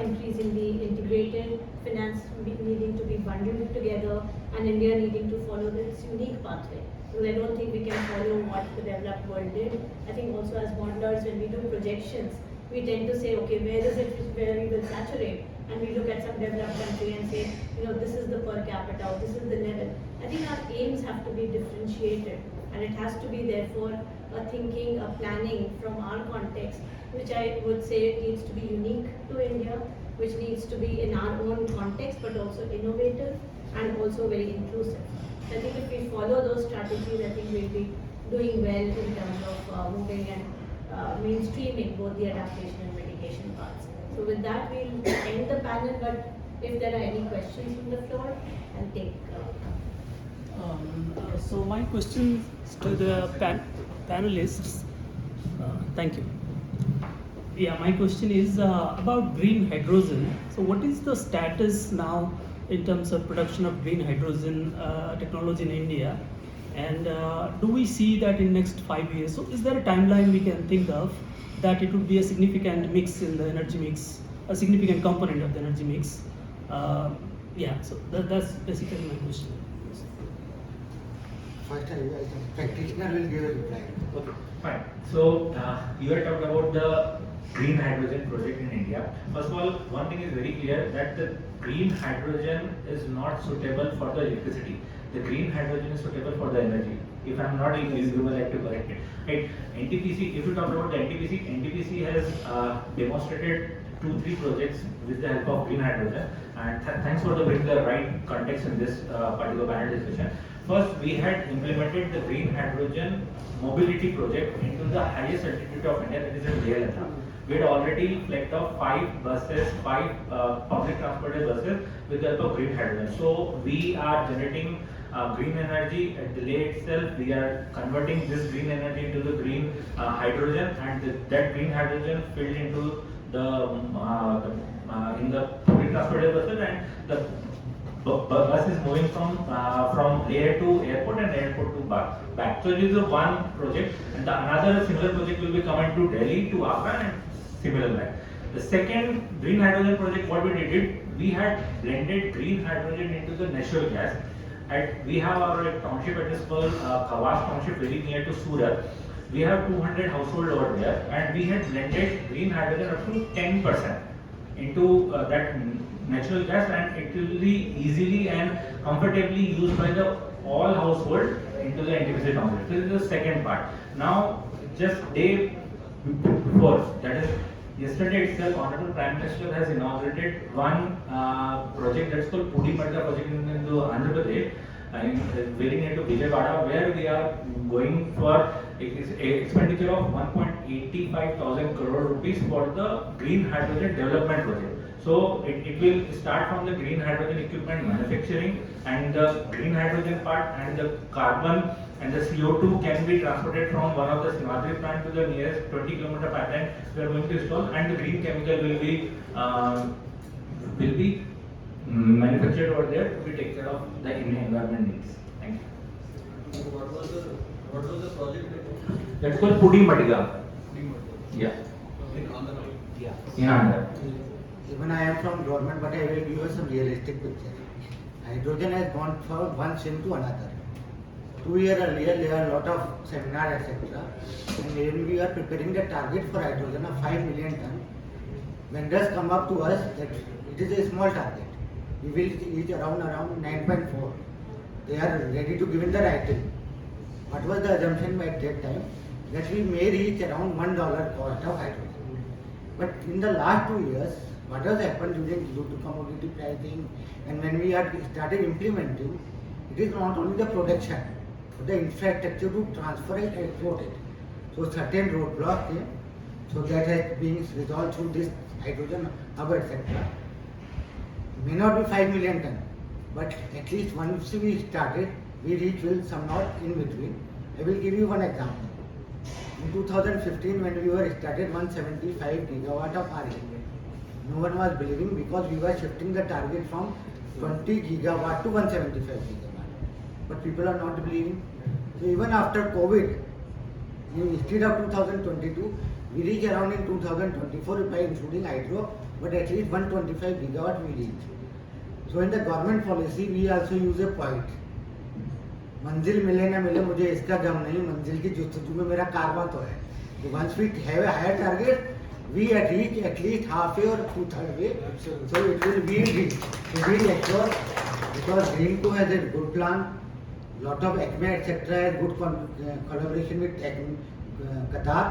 increasingly integrated, finance needing to be bundled together, and India needing to follow this unique pathway. Because I don't think we can follow what the developed world did. I think also as modelers, when we do projections, we tend to say, okay, where we will saturate, and we look at some developed country and say, this is the per capita, or this is the level. I think our aims have to be differentiated, and it has to be therefore a thinking, a planning from our context, which I would say needs to be unique to India, which needs to be in our own context, but also innovative and also very inclusive. I think if we follow those strategies, I think we'll be doing well in terms of moving and mainstreaming both the adaptation and mitigation parts. So with that, we'll end the panel, but if there are any questions from the floor, I'll take. So my question to the panelists, thank you. Yeah, my question is about green hydrogen. So what is the status now in terms of production of green hydrogen technology in India? And do we see that in next 5 years? So is there a timeline we can think of that it would be a significant mix in the energy mix, a significant component of the energy mix? Yeah, so that's basically my question. First, I think practitioner will give a reply. Okay, fine. So you had talked about the green hydrogen project in India. First of all, one thing is very clear, that the green hydrogen is not suitable for the electricity. The green hydrogen is suitable for the energy. If I'm not able, you will have to correct it. Right? NTPC, if you talk about the NTPC has demonstrated 2-3 projects with the help of green hydrogen. And thanks for bringing the right context in this particular panel discussion. First, we had implemented the green hydrogen mobility project into the highest altitude of India, that is in Leh. We had already flagged off 5 public transported buses with the help of green hydrogen. So we are generating green energy at the Leh itself. We are converting this green energy into the green hydrogen, and that green hydrogen filled into in the public transported buses, and the bus is moving from Leh to airport and airport to back. So it is one project, and another similar project will be coming to Delhi, to Agra, and similar like. The second green hydrogen project, what we did, we had blended green hydrogen into the natural gas. We have our township, it is called Kawas township, very near to Surat. We have 200 households over there, and we had blended green hydrogen up to 10% into that natural gas, and it will be easily and comfortably used by the all household into the NTPC township. This is the second part. Now, just day before, that is yesterday itself, Honorable Prime Minister has inaugurated one project that's called Pudi Padda project in Andhra Pradesh, very near to Vijay, where we are going for expenditure of 1.85 thousand crore rupees for the green hydrogen development project. So it will start from the green hydrogen equipment manufacturing, and the green hydrogen part and the carbon and the CO2 can be transported from one of the Simadri plant to the nearest 20-kilometer pipeline we are going to install, and the green chemical will be manufactured over there to be take care of the environment needs. Thank you. What was the project? That's called Pudi Madiga. Yeah. In Andhra. Yeah. In Andhra. Even I am from government, but I will give you some realistic picture. Hydrogen has gone from one stream to another. 2 years earlier, there are a lot of seminars, etc. And when we are preparing the target for hydrogen of 5 million ton, vendors come up to us that it is a small target. We will reach around 9.4. they are ready to give in the writing. What was the assumption at that time? That we may reach around $1 cost of hydrogen. But in the last 2 years, what has happened due to commodity pricing, and when we had started implementing, it is not only the production, but the infrastructure to transfer it and export it. So certain roadblocks came, so that has been resolved through this hydrogen hub, etc. May not be 5 million ton, but at least once we started, we reach will some not in between. I will give you one example. In 2015, when we were started 175 gigawatt of RE, no one was believing because we were shifting the target from 20 gigawatt to 175 gigawatt. But people are not believing. So even after COVID, instead of 2022, we reach around in 2024 by including hydro, but at least 125 gigawatt we reach. So in the government policy, we also use a point. मंजिल मिले ना मिले मुझे इसका गम नहीं, मंजिल की जुस्तजू में मेरा कारवां तो है. So once we have a higher target, we reach at least halfway or 2/3 way. So it will be reached. So we ensure, because Green 2 has a good plan, lot of ACME etc. has good collaboration with Qatar.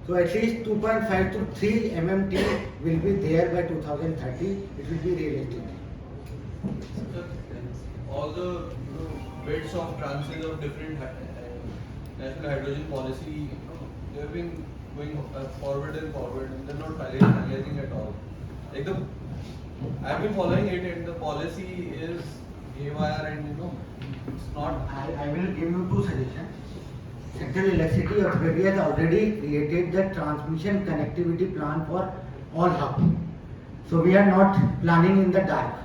So at least 2.5 to 3 MMT will be there by 2030. It will be realistic. All the bids of tranches of different national hydrogen policy, they have been going forward and forward, and they're not finalizing at all. Like I've been following it, and the policy is haywire, and it's not. I will give you two suggestions. Central Electricity Authority has already created the transmission connectivity plan for all hubs. So we are not planning in the dark.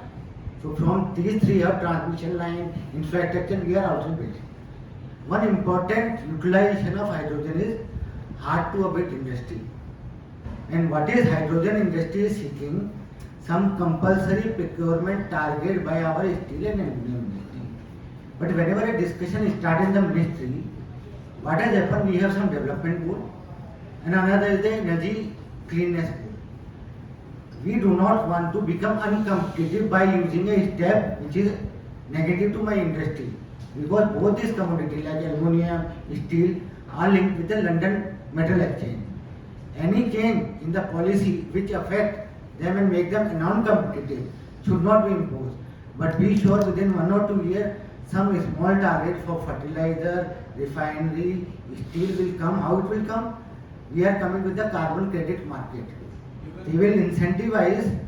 So from these three hub transmission line infrastructure, we are also building. One important utilization of hydrogen is hard to abate industry. And what is hydrogen industry is seeking? Some compulsory procurement target by our steel and aluminum industry. But whenever a discussion starts in the ministry, what has happened? We have some development goal, and another is the energy cleanness goal. We do not want to become uncompetitive by using a step which is negative to my industry, because both these commodities like aluminum, steel are linked with the London Metal Exchange. Any change in the policy which affect them and make them non-competitive should not be imposed. But be sure within 1 or 2 years, some small target for fertilizer, refinery, steel will come. How it will come? We are coming with the carbon credit market. They will incentivize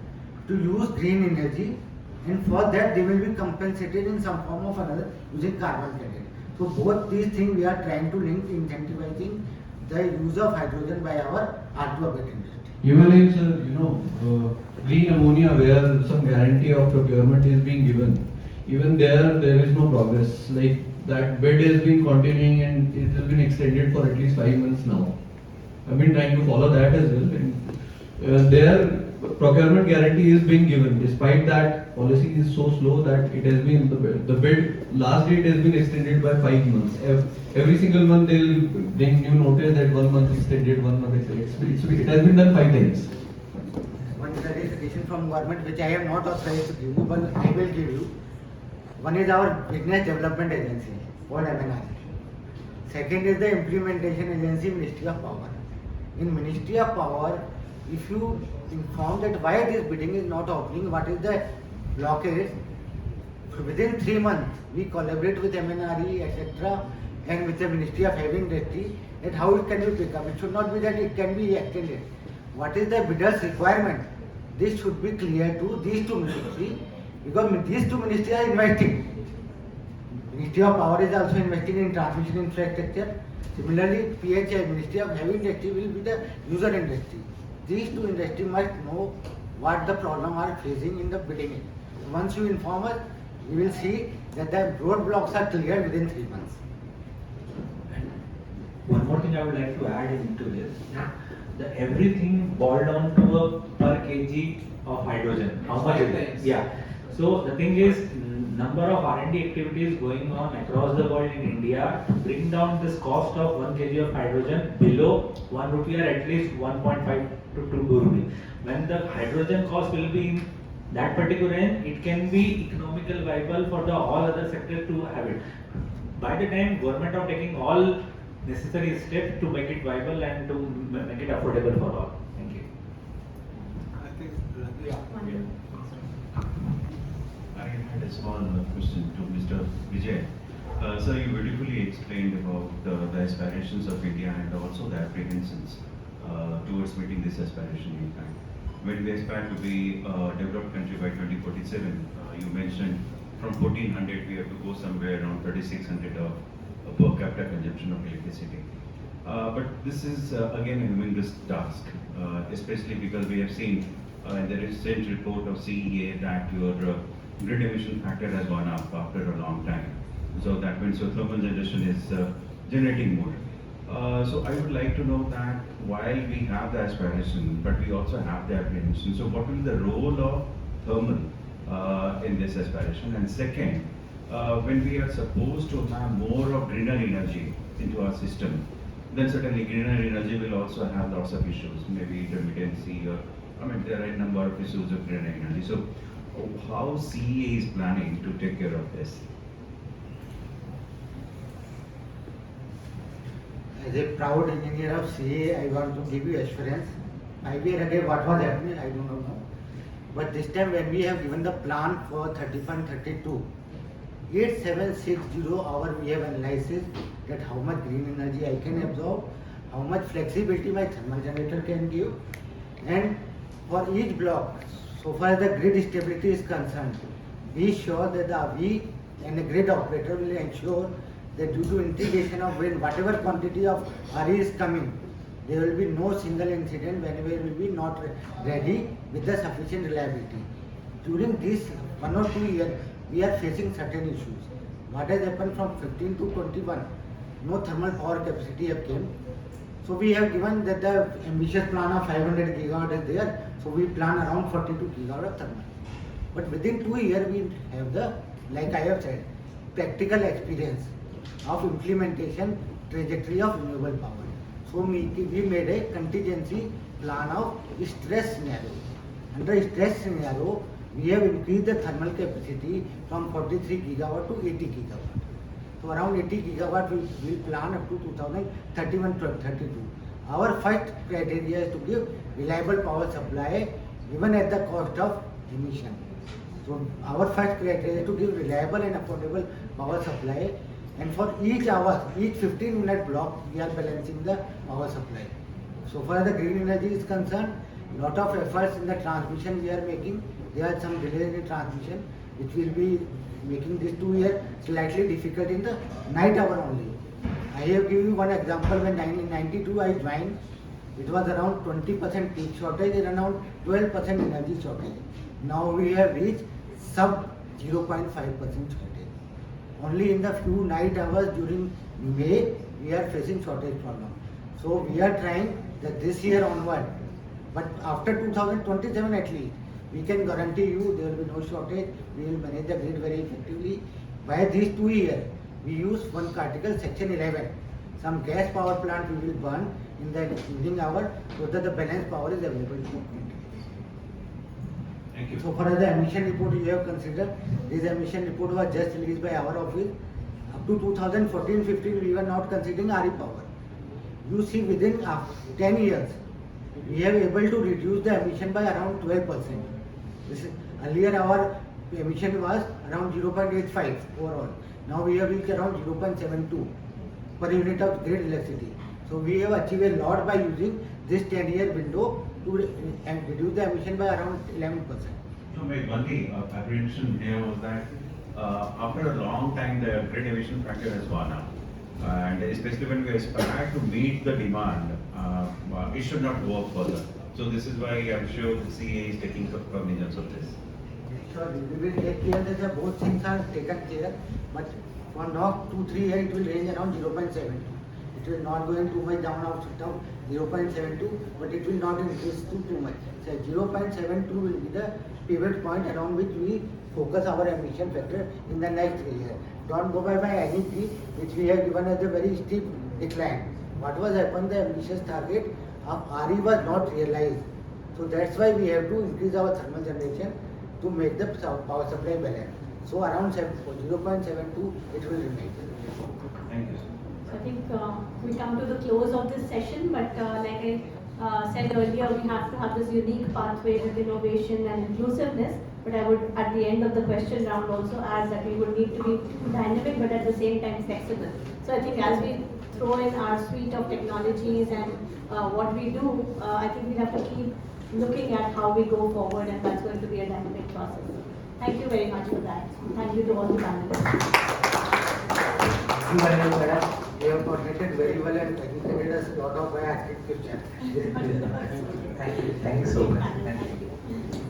to use green energy, and for that they will be compensated in some form of another using carbon credit. So both these things we are trying to link, incentivizing the use of hydrogen by our hard-to-abate industry. Even in green ammonia, where some guarantee of procurement is being given, even there is no progress. Like that bid has been continuing and it has been extended for at least 5 months now. I've been trying to follow that as well. And their procurement guarantee is being given. Despite that, policy is so slow that it has been the bid last date has been extended by 5 months. Every single month they will bring new notice that 1 month extended, 1 month extended. It has been done 5 times. One clarification from government which I am not authorized to give you, but I will give you. One is our business development agency, called MNRE. Second is the implementation agency, Ministry of Power. In Ministry of Power, if you inform that why this bidding is not opening, what is the blockage, within 3 months we collaborate with MNRE etc. and with the Ministry of Heavy Industry that how it can be picked up. It should not be that it can be extended. What is the bidder's requirement? This should be clear to these two ministries, because these two ministries are investing. Ministry of Power is also investing in transmission infrastructure. Similarly, PHI, Ministry of Heavy Industry, will be the user industry. These two industries must know what the problem are facing in the bidding. Once you inform us, we will see that the roadblocks are cleared within 3 months. One more thing I would like to add into this, that everything boiled down to a per kg of hydrogen. How much it is? Yeah. So the thing is, number of R&D activities going on across the world in India to bring down this cost of 1 kg of hydrogen below 1 rupee or at least 1.5 to 2 rupee. When the hydrogen cost will be in that particular end, it can be economical viable for the all other sectors to have it. By the time government are taking all necessary steps to make it viable and to make it affordable for all. Thank you. I think, I had a small question to Mr. Vijay. Sir, you beautifully explained about the aspirations of India and also the apprehensions towards meeting this aspiration in time. When we aspire to be a developed country by 2047, you mentioned from 1400 we have to go somewhere around 3600 of per capita consumption of electricity. But this is again a humongous task, especially because we have seen in the recent report of CEA that your grid emission factor has gone up after a long time. So that means your thermal generation is generating more. So I would like to know that while we have the aspiration, but we also have the apprehension. So what will be the role of thermal in this aspiration? And second, when we are supposed to have more of greener energy into our system, then certainly greener energy will also have lots of issues, maybe intermittency or, I mean, there are a number of issues of greener energy. So how CEA is planning to take care of this? As a proud engineer of CA, I want to give you assurance. 5 years ago, what was happening, I do not know. But this time when we have given the plan for 31-32, 8760 hour we have analyzed that how much green energy I can absorb, how much flexibility my thermal generator can give, and for each block, so far as the grid stability is concerned, be sure that we and the grid operator will ensure that due to integration of wind, whatever quantity of RE is coming, there will be no single incident whenever we will be not ready with the sufficient reliability. During this 1 or 2 years, we are facing certain issues. What has happened from 15 to 21? No thermal power capacity have came. So we have given that the ambitious plan of 500 gigawatt is there. So we plan around 42 gigawatt of thermal. But within 2 years, we have the, like I have said, practical experience of implementation trajectory of renewable power. So we made a contingency plan of stress scenario. Under stress scenario, we have increased the thermal capacity from 43 gigawatt to 80 gigawatt. So around 80 gigawatt we will plan up to 2031-32. Our first criteria is to give reliable power supply even at the cost of emission. So our first criteria is to give reliable and affordable power supply, and for each hour, each 15-minute block, we are balancing the power supply. So far as the green energy is concerned, lot of efforts in the transmission we are making. There are some delays in transmission, which will be making this 2 years slightly difficult in the night hour only. I have given you one example. When 1992 I joined, it was around 20% peak shortage and around 12% energy shortage. Now we have reached sub 0.5% shortage. Only in the few night hours during May, we are facing shortage problem. So we are trying that this year onward, but after 2027 at least, we can guarantee you there will be no shortage. We will manage the grid very effectively. By these 2 years, we use one article, section 11. Some gas power plant we will burn in the evening hour so that the balance power is available to the community. Thank you. So far as the emission report you have considered, this emission report was just released by our office. Up to 2014-15, we were not considering RE power. You see, within 10 years, we have able to reduce the emission by around 12%. Earlier our emission was around 0.85 overall. Now we have reached around 0.72 per unit of grid electricity. So we have achieved a lot by using this 10-year window to reduce the emission by around 11%. No, my only apprehension here was that after a long time the grid emission factor has gone up. And especially when we aspire to meet the demand, it should not go up further. So this is why I'm sure the CA is taking cognizance of this. Sure, we will take care that both things are taken care, but for now 2-3 years it will range around 0.72. It will not going too much down of 0.72, but it will not increase too much. So 0.72 will be the pivot point around which we focus our emission factor in the next 3 years. Don't go by anything which we have given as a very steep decline. What was happened, the ambitious target of RE was not realized. So that's why we have to increase our thermal generation to make the power supply balanced. So around 0.72 it will remain. Thank you. So I think we come to the close of this session, but like I said earlier, we have to have this unique pathway with innovation and inclusiveness. But I would, at the end of the question round, also ask that we would need to be dynamic, but at the same time flexible. So I think as we throw in our suite of technologies and what we do, I think we have to keep looking at how we go forward, and that's going to be a dynamic process. Thank you very much for that. Thank you to all the panelists. Thank you very much, madam. You have coordinated very well and educated us a lot of asking questions. Thank you so much. Thank you.